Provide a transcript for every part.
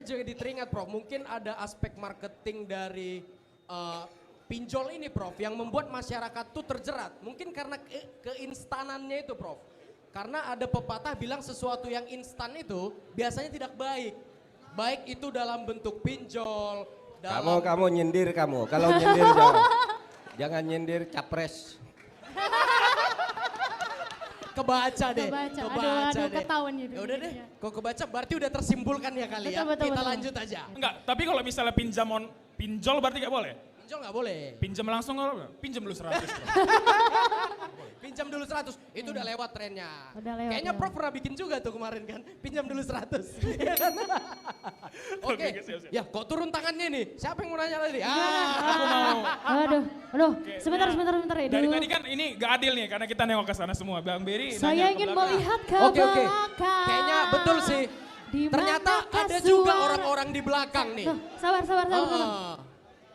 Jadi teringat Prof, mungkin ada aspek marketing dari pinjol ini Prof yang membuat masyarakat tuh terjerat. Mungkin karena keinstanannya itu Prof. Karena ada pepatah bilang sesuatu yang instan itu biasanya tidak baik. Baik itu dalam bentuk pinjol. Kamu nyindir kamu. Kalau nyindir jangan nyindir capres. Kebaca deh. Aduh, ketahuan gitu. Ya udah deh, kok kebaca berarti udah tersimpulkan ya kali ya. Kita lanjut aja. Enggak, tapi kalau misalnya pinjol berarti nggak boleh? Pinjol nggak boleh. Pinjam langsung nggak boleh? Pinjam dulu 100. Pinjam dulu 100, itu udah lewat trennya. Udah lewat, Kayaknya ya. Prof pernah bikin juga tuh kemarin kan, pinjam dulu 100. Iya kan? Oke, siap. ya kok turun tangannya nih, siapa yang mau nanya tadi? Aku mau. Aduh, sebentar ini Dari dulu. tadi kan ini gak adil nih karena kita nengok ke sana semua. Bang Beri Saya nanya ke ingin belakang. melihat ke Oke. belakang. Kayaknya betul sih. Di Ternyata manakah ada juga suara? orang-orang di belakang nih. Tuh, sabar.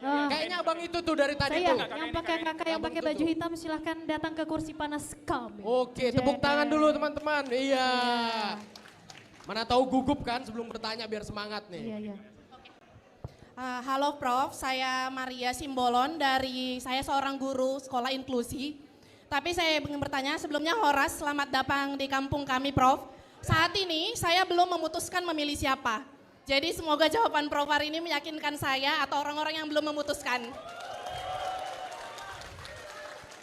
Kayaknya abang itu tuh dari tadi Saya tuh. yang pakai kakak yang pakai baju hitam silahkan datang ke kursi panas kami. Oke, tepuk tangan dulu teman-teman. Iya. Mana tahu gugup kan sebelum bertanya biar semangat nih. Iya. Halo Prof, saya Maria Simbolon saya seorang guru sekolah inklusi. Tapi saya ingin bertanya sebelumnya Horas, selamat datang di kampung kami Prof. Saat ini saya belum memutuskan memilih siapa. Jadi semoga jawaban Prof hari ini meyakinkan saya atau orang-orang yang belum memutuskan.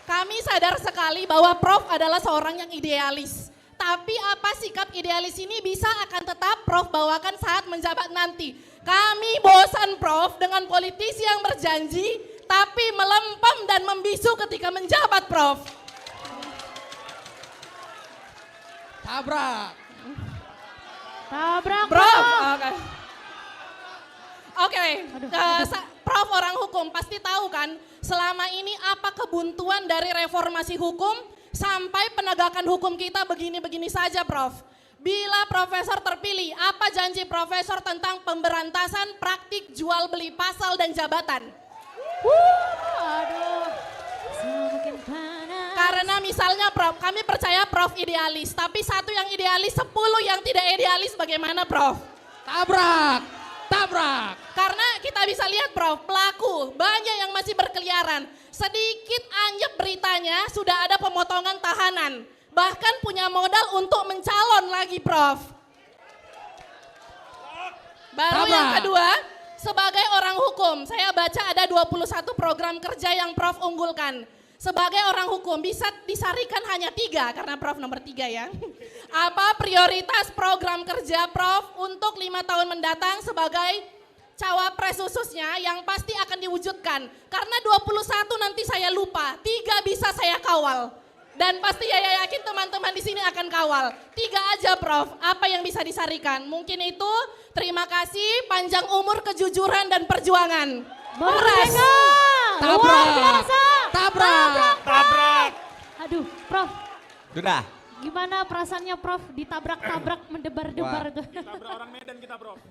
Kami sadar sekali bahwa Prof adalah seorang yang idealis. Tapi apa sikap idealis ini bisa akan tetap Prof bawakan saat menjabat nanti. Kami bosan Prof dengan politisi yang berjanji tapi melempem dan membisu ketika menjabat Prof. Tabrak. Prof. Oke. Prof orang hukum pasti tahu kan selama ini apa kebuntuan dari reformasi hukum sampai penegakan hukum kita begini-begini saja Prof. Bila profesor terpilih, apa janji profesor tentang pemberantasan praktik jual beli pasal dan jabatan? Aduh. Semakin panas. Karena misalnya Prof, kami percaya Prof idealis, tapi satu yang idealis, 10 yang tidak idealis bagaimana Prof? Tabrak. Karena kita bisa lihat Prof, pelaku banyak yang masih berkeliaran. Sedikit anjep beritanya sudah ada pemotongan tahanan. Bahkan punya modal untuk mencalon lagi Prof. Baru yang kedua, sebagai orang hukum, saya baca ada 21 program kerja yang Prof unggulkan. Sebagai orang hukum bisa disarikan hanya 3 karena Prof nomor 3 ya. Apa prioritas program kerja Prof untuk 5 tahun mendatang sebagai cawapres khususnya yang pasti akan diwujudkan. Karena 21 nanti saya lupa, 3 bisa saya kawal. Dan pasti ya yakin teman-teman di sini akan kawal. 3 aja Prof, apa yang bisa disarikan? Mungkin itu, terima kasih, panjang umur, kejujuran, dan perjuangan. Horas. Tabrak. Aduh, Prof. Sudah. Gimana perasaannya Prof ditabrak-tabrak mendebar-debar itu? Ditabrak orang Medan kita Prof.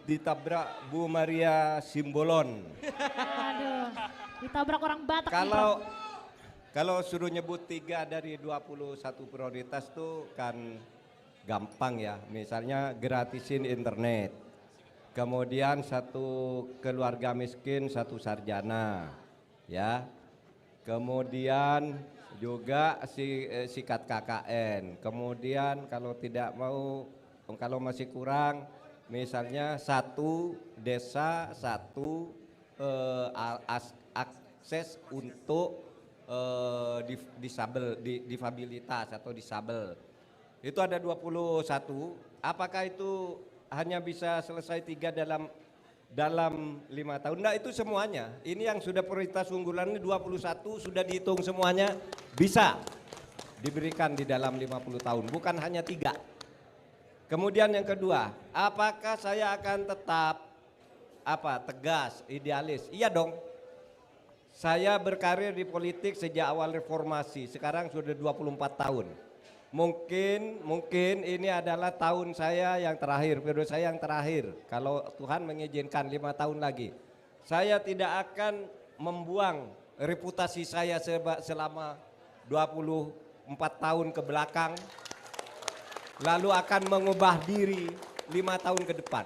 Ditabrak Bu Maria Simbolon. Aduh, ditabrak orang Batak nih, Kalau Prof. Kalau suruh nyebut 3 dari 21 prioritas tuh kan gampang ya. Misalnya gratisin internet. Kemudian 1 keluarga miskin 1 sarjana. Ya. Kemudian juga sikat KKN. Kemudian kalau masih kurang misalnya 1 desa 1 akses untuk difabilitas atau disabel. Itu ada 21. Apakah itu hanya bisa selesai 3 dalam 5 tahun? Nah, itu semuanya. Ini yang sudah prioritas unggulan ini 21 sudah dihitung semuanya bisa diberikan di dalam 50 tahun, bukan hanya 3. Kemudian yang kedua, apakah saya akan tetap tegas, idealis? Iya dong. Saya berkarir di politik sejak awal reformasi, sekarang sudah 24 tahun. Mungkin ini adalah tahun saya yang terakhir, periode saya yang terakhir. Kalau Tuhan mengizinkan 5 tahun lagi. Saya tidak akan membuang reputasi saya selama 24 tahun ke belakang. Lalu akan mengubah diri 5 tahun ke depan.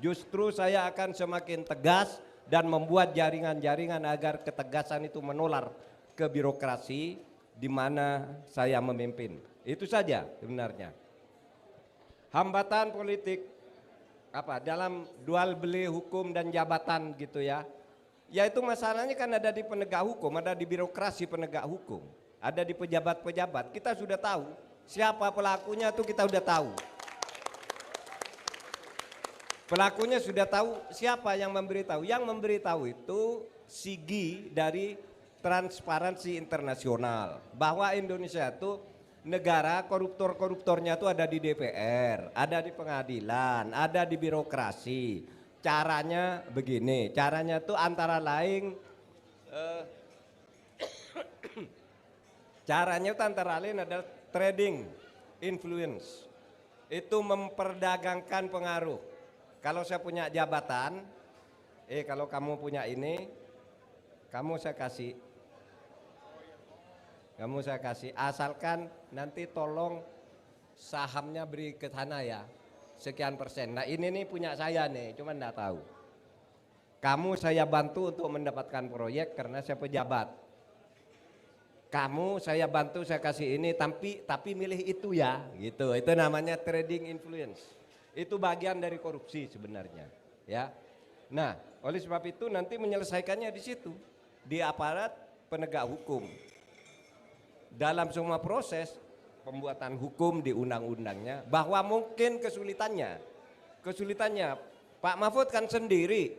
Justru saya akan semakin tegas dan membuat jaringan-jaringan agar ketegasan itu menular ke birokrasi di mana saya memimpin. Itu saja sebenarnya. Hambatan politik dalam dual beli hukum dan jabatan gitu ya. Yaitu masalahnya kan ada di penegak hukum, ada di birokrasi penegak hukum, ada di pejabat-pejabat. Kita sudah tahu siapa pelakunya, tuh kita udah tahu. Pelakunya sudah tahu, siapa yang memberitahu. Yang memberitahu itu SIGI dari Transparansi Internasional, bahwa Indonesia itu negara koruptor-koruptornya itu ada di DPR, ada di pengadilan, ada di birokrasi. Caranya begini, caranya tuh antara lain caranya itu antara lain adalah trading influence. Itu memperdagangkan pengaruh. Kalau saya punya jabatan, kalau kamu punya ini, kamu saya kasih, asalkan nanti tolong sahamnya beri ke sana ya, sekian persen. Nah ini nih punya saya nih, cuman enggak tahu. Kamu saya bantu untuk mendapatkan proyek karena saya pejabat. Kamu saya bantu, saya kasih ini, tapi milih itu ya, gitu. Itu namanya trading influence. Itu bagian dari korupsi sebenarnya, ya. Nah, oleh sebab itu nanti menyelesaikannya di situ, di aparat penegak hukum. Dalam semua proses pembuatan hukum di undang-undangnya, bahwa mungkin kesulitannya Pak Mahfud kan sendiri,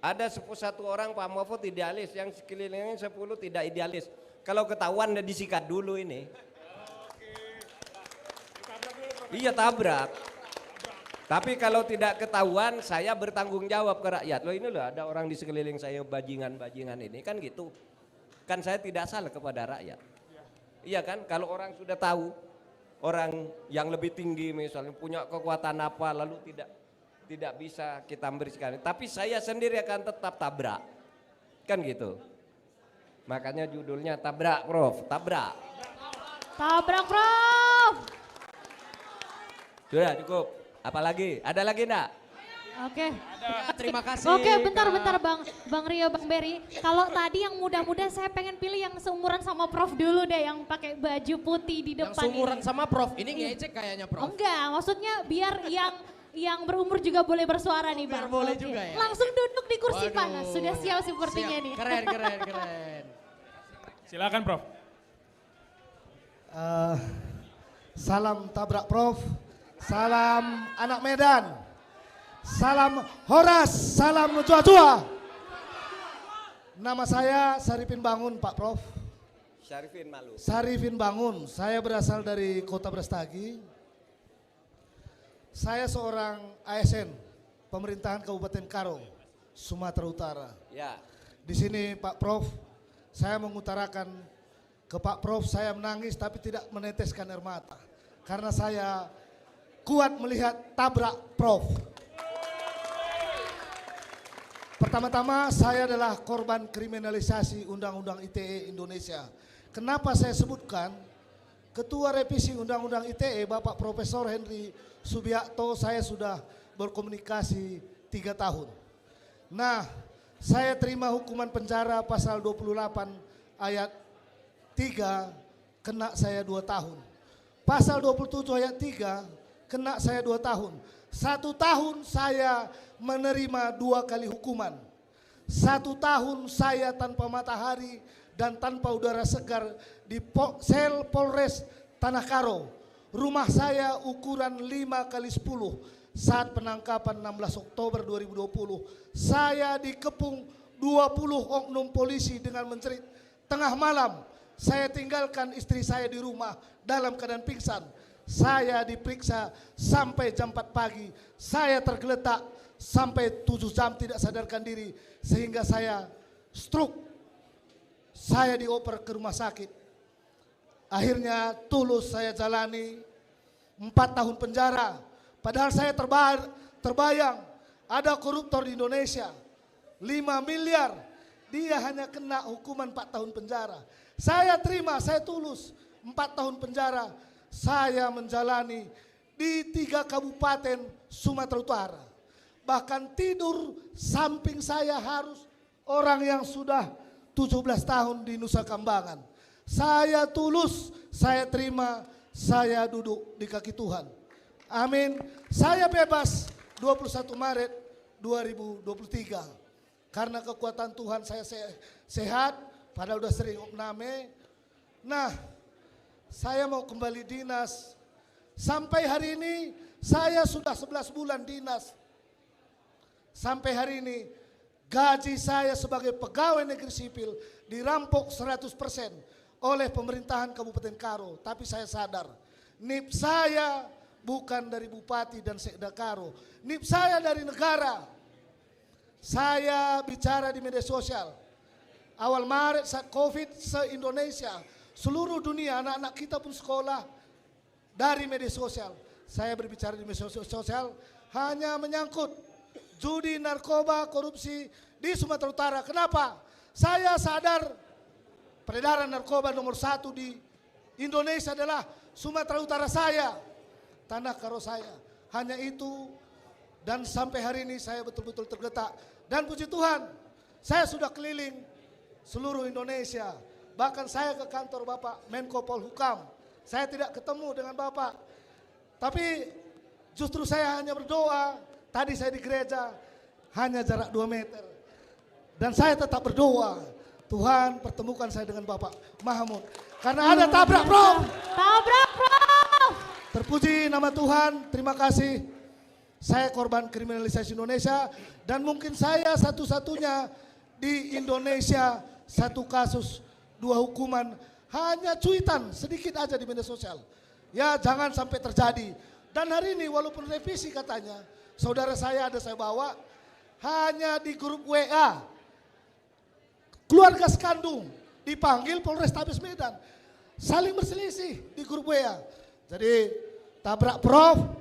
ada 1 orang Pak Mahfud idealis, yang sekelilingnya 10 tidak idealis. Kalau ketahuan udah disikat dulu ini. Iya, tabrak. Tapi kalau tidak ketahuan, saya bertanggung jawab ke rakyat. Loh ini loh, ada orang di sekeliling saya bajingan-bajingan ini, kan gitu. Kan saya tidak salah kepada rakyat. Iya kan, kalau orang sudah tahu, orang yang lebih tinggi misalnya punya kekuatan apa, lalu tidak bisa kita berikan. Tapi saya sendiri akan tetap tabrak, kan gitu. Makanya judulnya tabrak Prof, tabrak. Tabrak Prof. Sudah cukup, apalagi? Ada lagi enggak? Oke. Terima kasih. Oke, bentar Kak. Bang Rio, Bang Berry. Kalau tadi yang muda-muda saya pengen pilih yang seumuran sama Prof dulu deh, yang pakai baju putih di Yang depan seumuran ini. sama Prof, ini ngecek kayaknya Prof. Enggak, maksudnya biar yang berumur juga boleh bersuara nih biar Bang. boleh Oke. juga ya? Langsung duduk di kursi Waduh. panas, sudah siap sepertinya Siap. nih. Keren. Silakan Prof. Salam tabrak Prof, salam anak Medan, salam Horas, salam Jua-Jua. Nama saya Sarifin Bangun Pak Prof. Sarifin Bangun, saya berasal dari Kota Brastagi. Saya seorang ASN, pemerintahan Kabupaten Karo, Sumatera Utara. Ya. Di sini Pak Prof, saya mengutarakan ke Pak Prof, saya menangis tapi tidak meneteskan air mata. Karena saya kuat melihat tabrak Prof. Pertama-tama saya adalah korban kriminalisasi Undang-Undang ITE Indonesia. Kenapa saya sebutkan? Ketua revisi Undang-Undang ITE Bapak Profesor Henry Subiakto, saya sudah berkomunikasi 3 tahun. Nah, saya terima hukuman penjara pasal 28 ayat 3, kena saya 2 tahun. Pasal 27 ayat 3, kena saya 2 tahun. 1 tahun saya menerima 2 kali hukuman. 1 tahun saya tanpa matahari dan tanpa udara segar di sel Polres Tanah Karo. Rumah saya ukuran 5 kali 10. Saat penangkapan 16 Oktober 2020, saya dikepung 20 oknum polisi dengan mencerit. Tengah malam, saya tinggalkan istri saya di rumah dalam keadaan pingsan. Saya diperiksa sampai jam 4 pagi. Saya tergeletak sampai 7 jam tidak sadarkan diri. Sehingga saya stroke. Saya dioper ke rumah sakit. Akhirnya tulus saya jalani 4 tahun penjara. Padahal saya terbayang ada koruptor di Indonesia 5 miliar, dia hanya kena hukuman 4 tahun penjara. Saya terima, saya tulus 4 tahun penjara. Saya menjalani di 3 kabupaten Sumatera Utara. Bahkan tidur samping saya harus orang yang sudah 17 tahun di Nusa Kambangan. Saya tulus, saya terima, saya duduk di kaki Tuhan. Amin. Saya bebas 21 Maret 2023. Karena kekuatan Tuhan saya sehat, padahal udah sering opname. Nah, saya mau kembali dinas. Sampai hari ini saya sudah 11 bulan dinas. Sampai hari ini gaji saya sebagai pegawai negeri sipil dirampok 100% oleh pemerintahan Kabupaten Karo. Tapi saya sadar, NIP saya bukan dari Bupati dan Sekda Karo. NIP saya dari negara. Saya bicara di media sosial. Awal Maret saat COVID se-Indonesia, seluruh dunia anak-anak kita pun sekolah dari media sosial. Saya berbicara di media sosial hanya menyangkut judi, narkoba, korupsi di Sumatera Utara. Kenapa? Saya sadar peredaran narkoba nomor 1 di Indonesia adalah Sumatera Utara saya, tanah karo saya. Hanya itu, dan sampai hari ini saya betul-betul tergetak. Dan puji Tuhan, saya sudah keliling seluruh Indonesia. Bahkan saya ke kantor Bapak Menko Polhukam. Saya tidak ketemu dengan Bapak. Tapi justru saya hanya berdoa. Tadi saya di gereja, hanya jarak 2 meter. Dan saya tetap berdoa, Tuhan pertemukan saya dengan Bapak Mahmud. Karena ada tabrak Prof. Tabrak Prof. Terpuji nama Tuhan, terima kasih. Saya korban kriminalisasi Indonesia. Dan mungkin saya satu-satunya di Indonesia 1 kasus 2 hukuman. Hanya cuitan sedikit aja di media sosial. Ya jangan sampai terjadi. Dan hari ini walaupun revisi katanya, saudara saya ada saya bawa, hanya di grup WA. Keluarga sekandung dipanggil Polrestabes Medan. Saling berselisih di grup WA. Jadi tabrak Prof.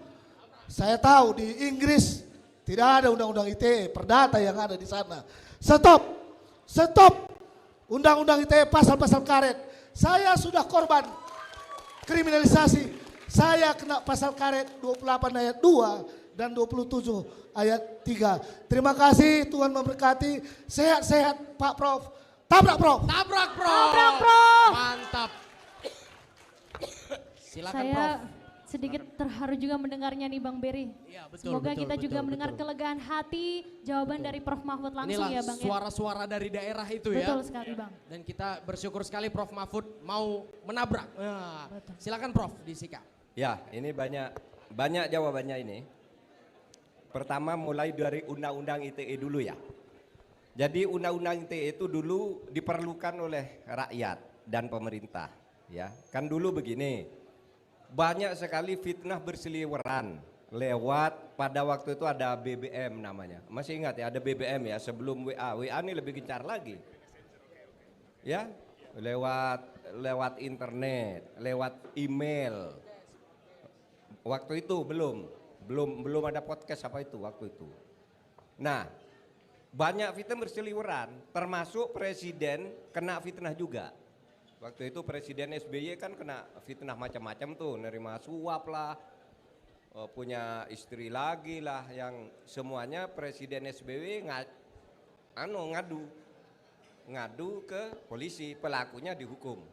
Saya tahu di Inggris tidak ada undang-undang ITE, perdata yang ada di sana. Stop. Stop. Undang-undang ITE pasal-pasal karet. Saya sudah korban kriminalisasi. Saya kena pasal karet 28 ayat 2 dan 27 ayat 3. Terima kasih, Tuhan memberkati. Sehat-sehat Pak Prof. Tabrak Prof. Tabrak Prof. Tabrak Prof. Mantap. Silakan Saya Prof. sedikit terharu juga mendengarnya nih Bang Berry. Iya, betul, Semoga betul, kita juga betul, mendengar betul. kelegaan hati jawaban dari Prof Mahfud langsung Inilah ya Bang ya. suara-suara dari daerah itu ya. Betul sekali Bang. Dan kita bersyukur sekali Prof Mahfud mau menabrak. Nah, Betul. silakan Prof disika. Ya, ini banyak jawabannya ini. Pertama mulai dari Undang-Undang ITE dulu ya. Jadi Undang-Undang ITE itu dulu diperlukan oleh rakyat dan pemerintah. Ya, kan dulu begini, banyak sekali fitnah berseliweran lewat pada waktu itu ada BBM namanya. Masih ingat ya ada BBM ya sebelum WA. WA ini lebih gencar lagi. Ya, lewat internet, lewat email. Waktu itu belum ada podcast apa itu waktu itu. Nah, banyak fitnah berseliweran, termasuk presiden kena fitnah juga. Waktu itu Presiden SBY kan kena fitnah macam-macam tuh, nerima suap lah, punya istri lagi lah, yang semuanya Presiden SBY ngadu ke polisi, pelakunya dihukum.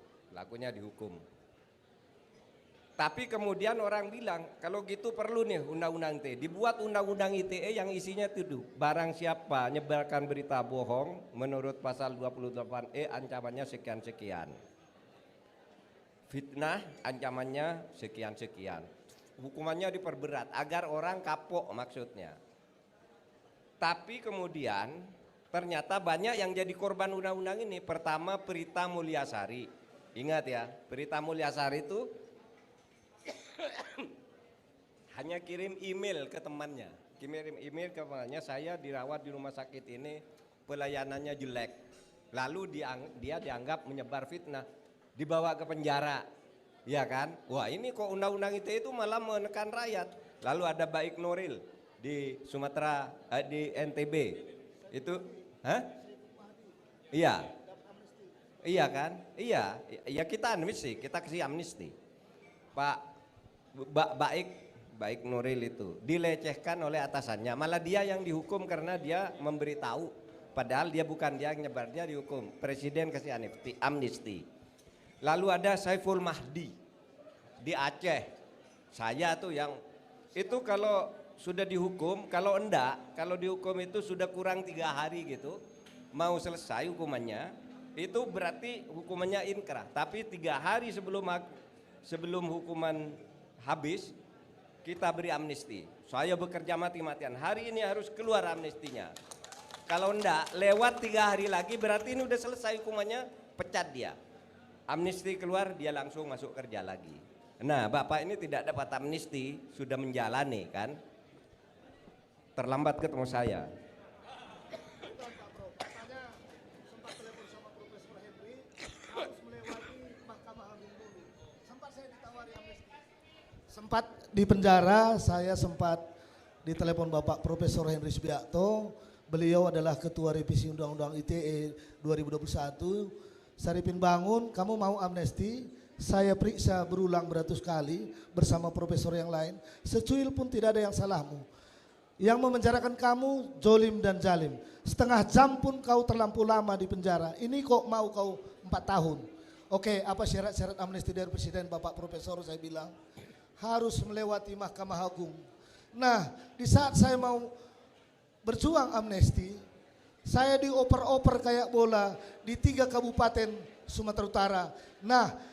Tapi kemudian orang bilang kalau gitu perlu nih undang-undang ITE, dibuat undang-undang ITE yang isinya itu barang siapa nyebarkan berita bohong menurut pasal 28E ancamannya sekian-sekian. Fitnah ancamannya sekian-sekian. Hukumannya diperberat agar orang kapok maksudnya. Tapi kemudian ternyata banyak yang jadi korban undang-undang ini. Pertama Prita Mulyasari. Ingat ya, Prita Mulyasari itu hanya kirim email ke temannya. Saya dirawat di rumah sakit ini, pelayanannya jelek. Lalu dia dianggap menyebar fitnah, dibawa ke penjara. Ya kan? Wah, ini kok undang-undang ITE itu malah menekan rakyat. Lalu ada Baik Nuril di Sumatera, di NTB. Itu, Iya. Iya kan? Iya, kita amnesti, kita kasih amnesti. Baik baik Nuril itu dilecehkan oleh atasannya, malah dia yang dihukum karena dia memberitahu, padahal dia bukan dia yang nyebar, dia dihukum. Presiden kasih amnesti. Lalu ada Saiful Mahdi di Aceh, saya tuh yang itu kalau sudah dihukum, kalau enggak, kalau dihukum itu sudah kurang 3 hari gitu, mau selesai hukumannya, itu berarti hukumannya inkrah. Tapi 3 hari sebelum hukuman habis, kita beri amnesti. Saya bekerja mati-matian, hari ini harus keluar amnestinya. Kalau enggak, lewat 3 hari lagi berarti ini udah selesai hukumannya, pecat dia. Amnesti keluar, dia langsung masuk kerja lagi. Nah, Bapak ini tidak dapat amnesti, sudah menjalani kan. Terlambat ketemu saya. Sempat di penjara, saya sempat ditelepon Bapak Profesor Henry Subiakto. Beliau adalah Ketua Revisi Undang-Undang ITE 2021. Saripin Bangun, kamu mau amnesti? Saya periksa berulang beratus kali bersama profesor yang lain. Secuil pun tidak ada yang salahmu. Yang memenjarakan kamu jolim dan jalim. Setengah jam pun kau terlampau lama di penjara. Ini kok mau kau 4 tahun. Oke, apa syarat-syarat amnesti dari Presiden Bapak Profesor? Saya bilang harus melewati Mahkamah Agung. Nah, di saat saya mau berjuang amnesti, saya dioper-oper kayak bola di 3 kabupaten Sumatera Utara. Nah,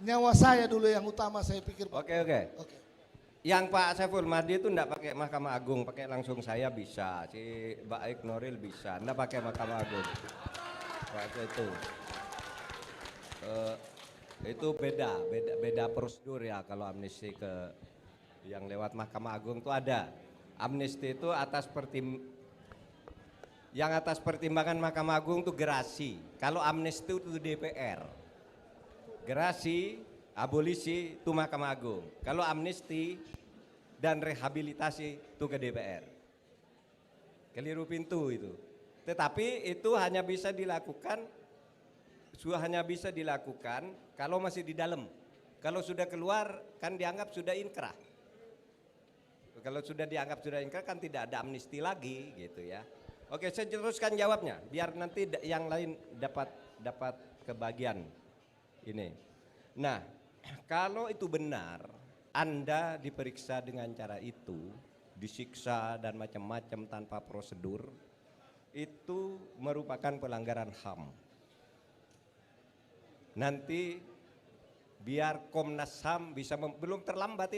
nyawa saya dulu yang utama, saya pikir. Oke. Yang Pak Saiful Mahdi itu enggak pakai Mahkamah Agung, pakai langsung saya bisa. Si Baik Nuril bisa, enggak pakai Mahkamah Agung. Itu beda prosedur ya kalau amnesti ke yang lewat Mahkamah Agung itu ada. Amnesti itu atas pertimbangan Mahkamah Agung itu gerasi. Kalau amnesti itu DPR. Gerasi, abolisi itu Mahkamah Agung. Kalau amnesti dan rehabilitasi itu ke DPR. Keliru pintu itu. Tetapi itu hanya bisa dilakukan kalau masih di dalam. Kalau sudah keluar kan dianggap sudah inkrah. Kalau sudah dianggap sudah inkrah kan tidak ada amnesti lagi gitu ya. Oke, saya teruskan jawabnya biar nanti yang lain dapat kebagian ini. Nah, kalau itu benar, Anda diperiksa dengan cara itu, disiksa dan macam-macam tanpa prosedur, itu merupakan pelanggaran HAM. Nanti biar Komnas HAM bisa belum terlambat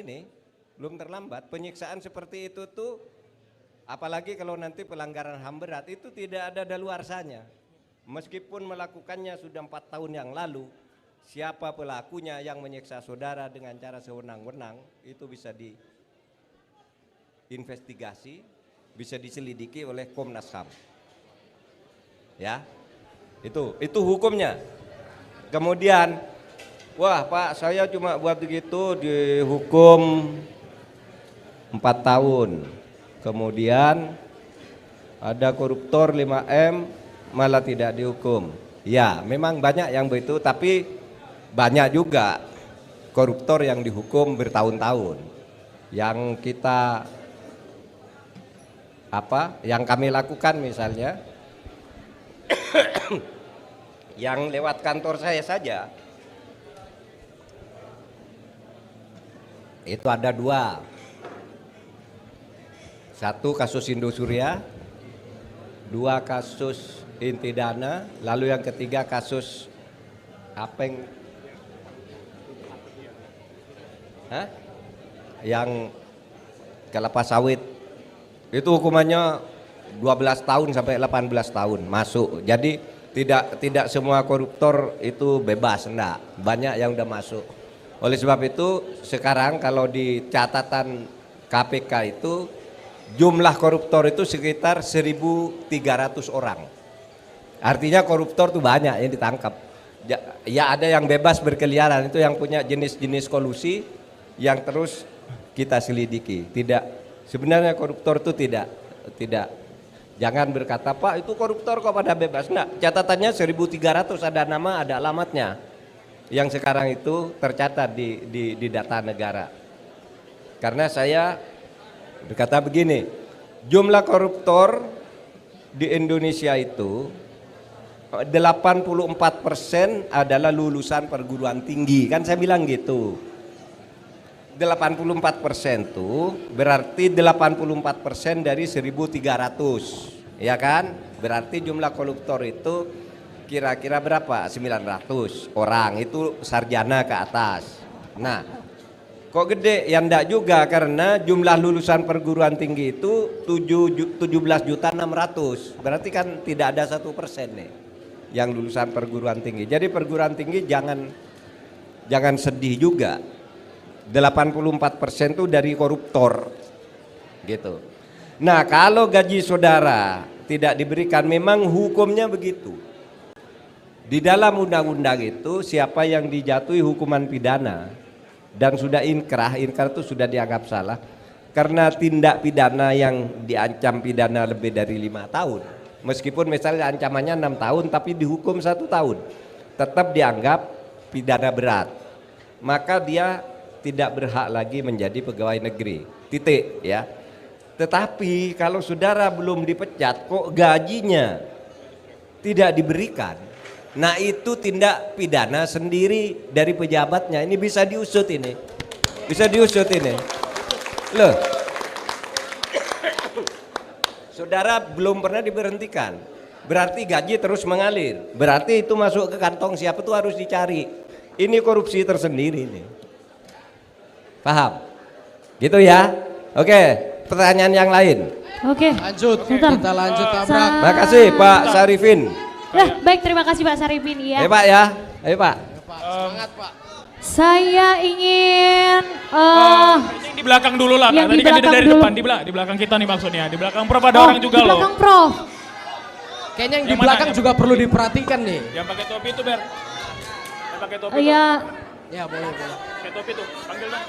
penyiksaan seperti itu tuh, apalagi kalau nanti pelanggaran HAM berat itu tidak ada daluarsanya. Meskipun melakukannya sudah 4 tahun yang lalu, siapa pelakunya yang menyiksa saudara dengan cara sewenang-wenang itu bisa diinvestigasi, bisa diselidiki oleh Komnas HAM. Ya, itu hukumnya. Kemudian, wah Pak, saya cuma buat begitu dihukum 4 tahun. Kemudian ada koruptor 5M malah tidak dihukum. Ya, memang banyak yang begitu, tapi banyak juga koruptor yang dihukum bertahun-tahun. Yang kami lakukan misalnya, yang lewat kantor saya saja, itu ada 2. 1 kasus Indosuria, 2 kasus inti dana, lalu yang ketiga kasus yang kelapa sawit. Itu hukumannya 12 tahun sampai 18 tahun masuk. Jadi tidak semua koruptor itu bebas, enggak. Banyak yang udah masuk. Oleh sebab itu sekarang kalau di catatan KPK itu jumlah koruptor itu sekitar 1.300 orang. Artinya koruptor itu banyak yang ditangkap. Ya ada yang bebas berkeliaran, itu yang punya jenis-jenis kolusi yang terus kita selidiki. Sebenarnya koruptor itu tidak. Jangan berkata, Pak itu koruptor kok pada bebas. Nah, catatannya 1.300 ada nama, ada alamatnya. Yang sekarang itu tercatat di data negara. Karena saya berkata begini, jumlah koruptor di Indonesia itu 84% adalah lulusan perguruan tinggi, kan saya bilang gitu. 84% itu berarti 84% dari 1.300, ya kan? Berarti jumlah koruptor itu kira-kira berapa? 900 orang, itu sarjana ke atas. Nah, kok gede? Ya enggak juga, karena jumlah lulusan perguruan tinggi itu 17.600.000. Berarti kan tidak ada 1% nih yang lulusan perguruan tinggi. Jadi perguruan tinggi jangan sedih juga. 84% itu dari koruptor gitu. Nah, kalau gaji saudara tidak diberikan, memang hukumnya begitu. Di dalam undang-undang itu siapa yang dijatuhi hukuman pidana dan sudah inkrah itu sudah dianggap salah karena tindak pidana yang diancam pidana lebih dari 5 tahun. Meskipun misalnya ancamannya 6 tahun tapi dihukum 1 tahun, tetap dianggap pidana berat. Maka dia tidak berhak lagi menjadi pegawai negeri. Titik ya. Tetapi kalau saudara belum dipecat kok gajinya tidak diberikan, nah itu tindak pidana sendiri dari pejabatnya. Ini bisa diusut ini. Bisa diusut ini. Loh. Saudara belum pernah diberhentikan. Berarti gaji terus mengalir. Berarti itu masuk ke kantong siapa tuh harus dicari. Ini korupsi tersendiri nih. Paham? Gitu ya. Oke, pertanyaan yang lain. Oke. Lanjut, Sebentar. kita lanjut tabrak. Makasih Pak Sarifin. Baik, terima kasih Pak Sarifin ya. Ayo Pak ya. Ayo Pak. Pak, semangat Pak. Saya ingin Di belakang dulu lah, yang Kak. Tadi di kan belakang dari dulu. depan, di belakang kita nih maksudnya. Di belakang Prof ada orang juga di loh. belakang Prof. Kayaknya yang di Yang mana? belakang juga perlu diperhatikan nih. Yang pakai topi itu, Ber. Yang pakai topi Ya, Ya boleh. Pakai topi tuh, panggil dong.